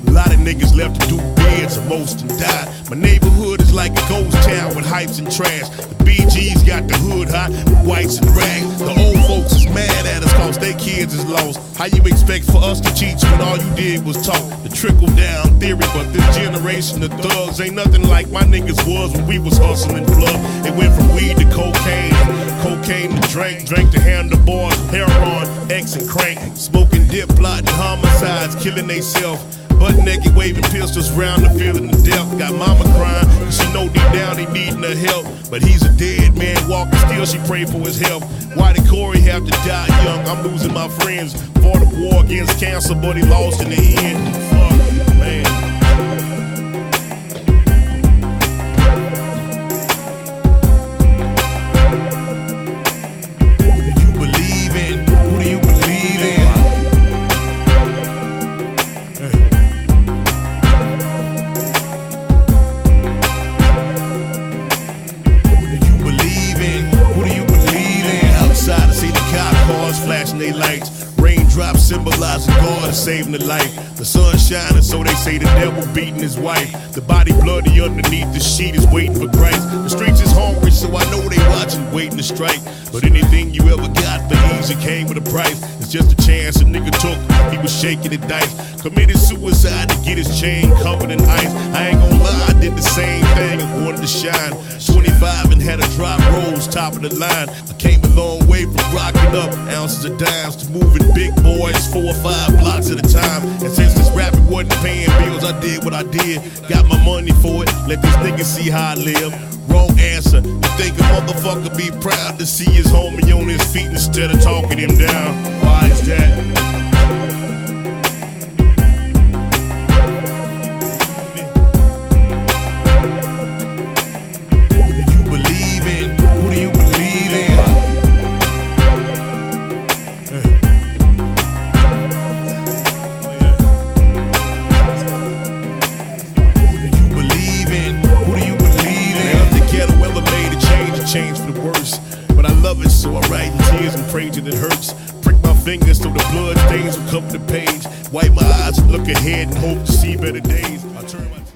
A lot of niggas left to do bids, and most done died. My neighborhood is like a ghost town with hypes and trash. The BGs got the hood hot, whites and rags. The old folks is mad at us cause they kids is lost. How you expect for us to teach when all you did was talk? The trickle down theory, but this generation of thugs ain't nothing like my niggas was when we was hustling plug. It went from weed to cocaine, cocaine to drink to handlebars, heroin, X and crank, smoking dip, plotting homicides, killing they self. Butt naked, waving pistols round the field in the death. Got mama crying, cause she know deep down he needing her help. But he's a dead man walking, still she pray for his health. Why did Corey have to die young? I'm losing my friends. Fought a war against cancer, but he lost in the end. Fuck, man. Flashing they lights, raindrops symbolizing God saving the life. The sun shining, so they say the devil beating his wife. The body bloody underneath the sheet is waiting for Christ. The streets is hungry, so I know they watching, waiting to strike. But anything you ever got for easy came with a price. It's just a chance a nigga took, he was shaking the dice. Committed suicide to get his chain covered in ice. I ain't gonna lie, I did the same thing and wanted to shine. 25 and had a drop rolls, top of the line. I came a long way from rocking up ounces of dimes to moving big boys 4 or 5 blocks at a time. And since this rapping wasn't paying bills, I did what I did. Got my money for it, let these niggas see how I live. Wrong answer. You think a motherfucker be proud to see his homie on his feet instead of talking him down? Why is that? Change for the worse, but I love it, so I write in tears and pray till it hurts. Prick my fingers so the blood stains will cover the page. Wipe my eyes and look ahead and hope to see better days. I turn